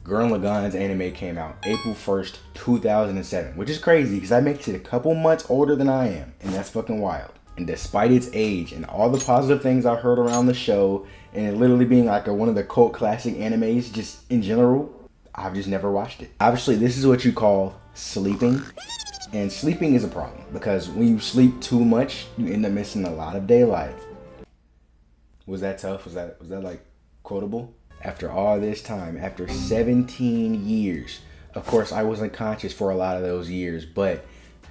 Gurren Lagann's anime came out April 1st, 2007, which is crazy because that makes it a couple months older than I am, and that's fucking wild. And despite its age and all the positive things I heard around the show, and it literally being like one of the cult classic animes just in general, I've just never watched it. Obviously, this is what you call sleeping. And sleeping is a problem because when you sleep too much, you end up missing a lot of daylight. Was that tough? Was that like quotable? After all this time, after 17 years, of course I wasn't conscious for a lot of those years, but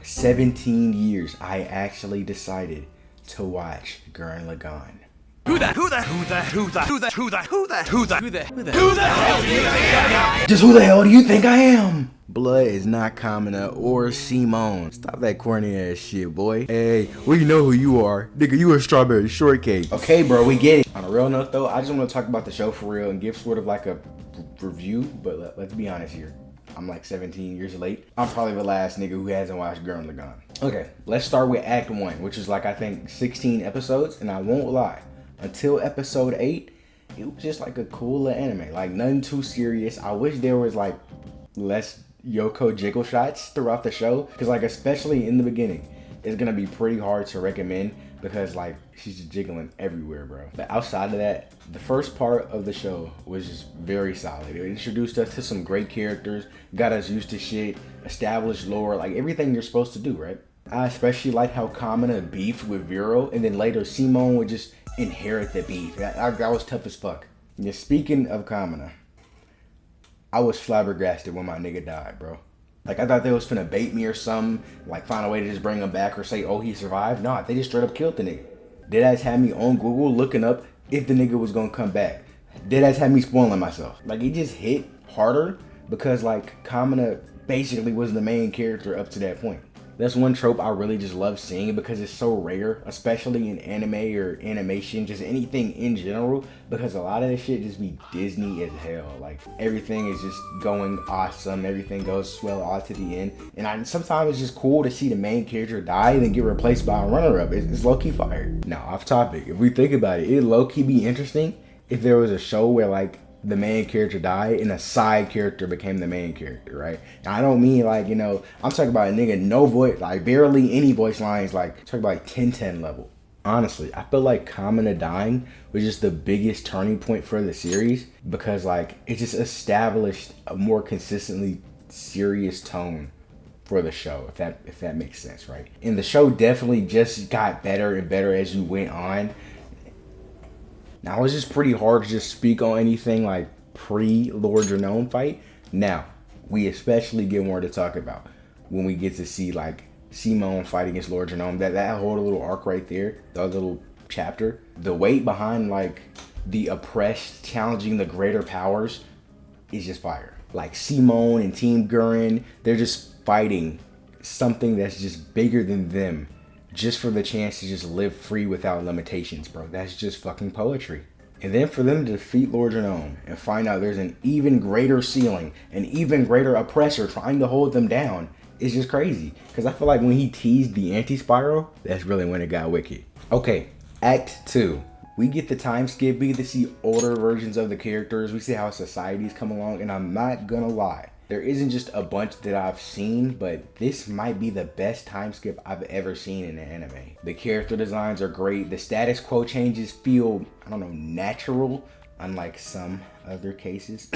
17 years, I actually decided to watch Gurren Lagann. Who the hell Just who the hell do you think I am? Blood is not Kamina or Simone. Stop that corny ass shit, boy. Hey, we know who you are. Nigga, you a strawberry shortcake. Okay, bro, we get it. On a real note, though, I just want to talk about the show for real and give sort of like a review, but let's be honest here. I'm like 17 years late. I'm probably the last nigga who hasn't watched Gurren Lagann. Okay, let's start with Act 1, which is like, I think, 16 episodes, and I won't lie. Until episode 8, it was just like a cool little anime. Like, nothing too serious. I wish there was like less Yoko jiggle shots throughout the show, because like especially in the beginning it's gonna be pretty hard to recommend because like she's just jiggling everywhere, bro. But outside of that, the first part of the show was just very solid. It introduced us to some great characters, got us used to shit, established lore, like everything you're supposed to do, right? I especially like how Kamina beefed with Vero, and then later Simone would just inherit the beef. That was tough as fuck. Yeah, speaking of Kamina, I was flabbergasted when my nigga died, bro. Like, I thought they was finna bait me or something, like find a way to just bring him back or say, oh, he survived. Nah, they just straight up killed the nigga. Deadass had me on Google looking up if the nigga was gonna come back. Deadass had me spoiling myself. Like, it just hit harder because, like, Kamina basically was the main character up to that point. That's one trope I really just love seeing because it's so rare, especially in anime or animation, just anything in general, because a lot of this shit just be Disney as hell. Like, everything is just going awesome, everything goes swell all to the end, and sometimes it's just cool to see the main character die and then get replaced by a runner-up. It's low-key fire. Now, off topic, if we think about it, it'd low-key be interesting if there was a show where, like, the main character died and a side character became the main character, right? Now, I don't mean like, you know, I'm talking about a nigga no voice, like barely any voice lines, like talking about like 10-10 level. Honestly, I feel like Kamina dying was just the biggest turning point for the series because like it just established a more consistently serious tone for the show, if that makes sense, right? And the show definitely just got better and better as you went on. Now, it's just pretty hard to just speak on anything like pre-Lord Genome fight. Now, we especially get more to talk about when we get to see like Simone fight against Lord Genome. That whole little arc right there, the little chapter. The weight behind like the oppressed challenging the greater powers is just fire. Like Simone and Team Gurren, they're just fighting something that's just bigger than them, just for the chance to just live free without limitations, bro. That's just fucking poetry. And then for them to defeat Lord Genome and find out there's an even greater ceiling, an even greater oppressor trying to hold them down, is just crazy. Because I feel like when he teased the anti-spiral, that's really when it got wicked. Okay, Act 2. We get the time skip, we get to see older versions of the characters, we see how societies come along, and I'm not gonna lie, there isn't just a bunch that I've seen, but this might be the best time skip I've ever seen in an anime. The character designs are great. The status quo changes feel, I don't know, natural, unlike some other cases.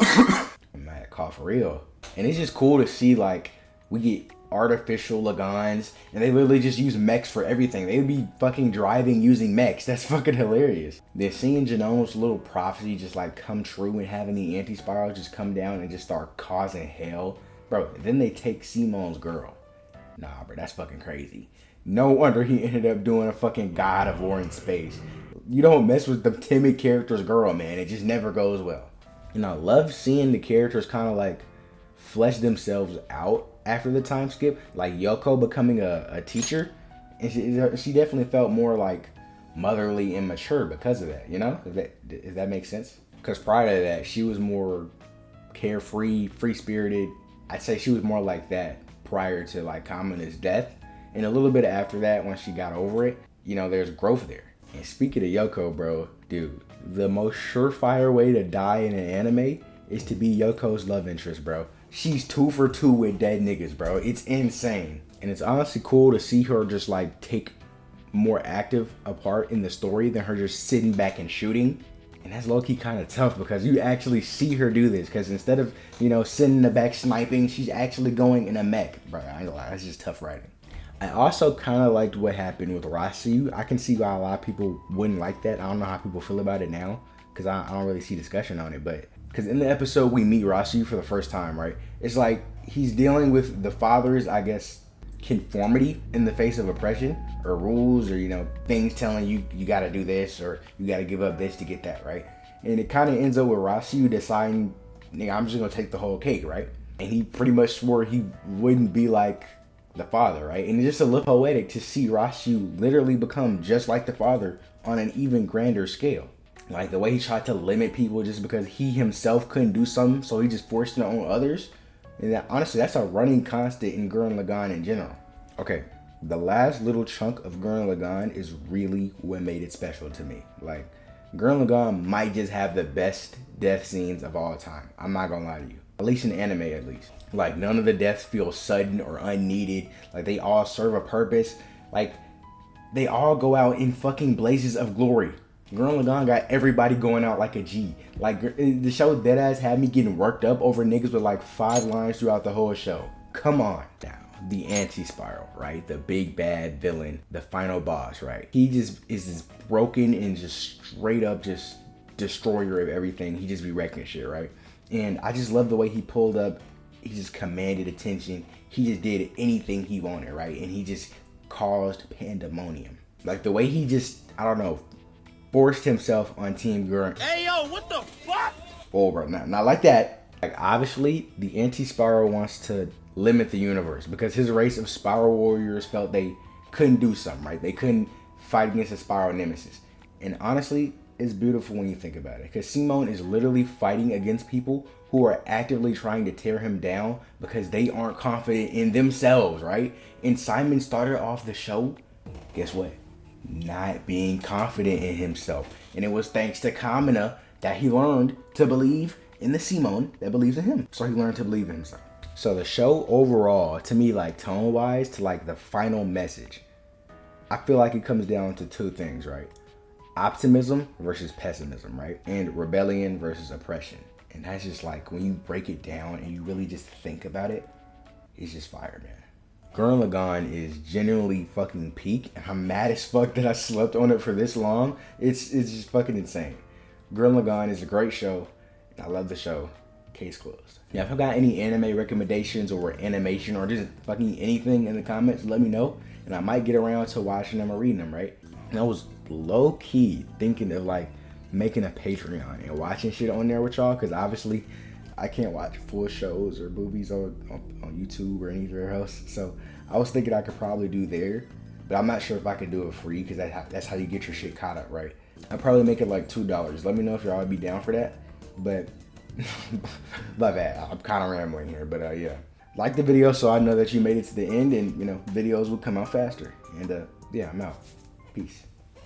I'm mad cough for real. And it's just cool to see like we get artificial Lagans, and they literally just use mechs for everything. They would be fucking driving using mechs. That's fucking hilarious. They're seeing Genome's little prophecy just like come true and having the anti-spiral just come down and just start causing hell. Bro, then they take Simone's girl. Nah, bro, that's fucking crazy. No wonder he ended up doing a fucking God of War in space. You don't mess with the timid character's girl, man. It just never goes well. And I love seeing the characters kind of like flesh themselves out after the time skip, like Yoko becoming a teacher, and she definitely felt more like motherly and mature because of that, you know? If that makes sense. Because prior to that, she was more carefree, free-spirited. I'd say she was more like that prior to like Kamina's death, and a little bit after that, when she got over it, you know, there's growth there. And speaking of Yoko, bro, dude, the most surefire way to die in an anime is to be Yoko's love interest, bro. She's 2 for 2 with dead niggas, bro. It's insane. And it's honestly cool to see her just like take more active a part in the story than her just sitting back and shooting. And that's low-key kind of tough because you actually see her do this. Because instead of, you know, sitting in the back sniping, she's actually going in a mech. Bro, I ain't gonna lie, that's just tough writing. I also kind of liked what happened with Rasu. I can see why a lot of people wouldn't like that. I don't know how people feel about it now because I don't really see discussion on it. But because in the episode we meet Rasu for the first time, right? It's like he's dealing with the father's, I guess, conformity in the face of oppression or rules or, you know, things telling you you got to do this or you got to give up this to get that, right? And it kind of ends up with Rasu deciding, nigga, I'm just gonna take the whole cake, right? And he pretty much swore he wouldn't be like the father, right? And it's just a little poetic to see Rasu literally become just like the father on an even grander scale. Like the way he tried to limit people just because he himself couldn't do something, so he just forced it on others. And that, honestly, that's a running constant in Gurren Lagann in general. Okay, the last little chunk of Gurren Lagann is really what made it special to me. Like, Gurren Lagann might just have the best death scenes of all time. I'm not gonna lie to you. At least in anime, at least. Like, none of the deaths feel sudden or unneeded. Like, they all serve a purpose. Like, they all go out in fucking blazes of glory. Gurren Lagann got everybody going out like a G. Like, the show deadass had me getting worked up over niggas with like 5 lines throughout the whole show. Come on. Now, the anti-spiral, right? The big bad villain, the final boss, right? He just is this broken and just straight up just destroyer of everything. He just be wrecking shit, right? And I just love the way he pulled up. He just commanded attention. He just did anything he wanted, right? And he just caused pandemonium. Like the way he just, I don't know, forced himself on Team Gurren. Hey yo, what the fuck? Oh, bro, not like that. Like obviously, the anti-spiral wants to limit the universe because his race of spiral warriors felt they couldn't do something, right? They couldn't fight against a spiral nemesis. And honestly, it's beautiful when you think about it because Simone is literally fighting against people who are actively trying to tear him down because they aren't confident in themselves, right? And Simon started off the show, guess what? Not being confident in himself. And it was thanks to Kamina that he learned to believe in the Simone that believes in him. So he learned to believe in himself. So the show overall, to me, like tone-wise, to like the final message, I feel like it comes down to 2 things, right? Optimism versus pessimism, right? And rebellion versus oppression. And that's just like, when you break it down and you really just think about it, it's just fire, man. Gurren Lagann is genuinely fucking peak. I'm mad as fuck that I slept on it for this long. It's just fucking insane. Gurren Lagann is a great show. I love the show. Case closed. Yeah, if I got any anime recommendations or animation or just fucking anything in the comments, let me know. And I might get around to watching them or reading them, right? And I was low-key thinking of like making a Patreon and watching shit on there with y'all, because obviously I can't watch full shows or movies on YouTube or anywhere else. So I was thinking I could probably do there, but I'm not sure if I could do it free because that's how you get your shit caught up, right? I'll probably make it like $2. Let me know if y'all would be down for that. But my bad, I'm kind of rambling here, but yeah. Like the video so I know that you made it to the end, and you know, videos will come out faster. And yeah, I'm out. Peace.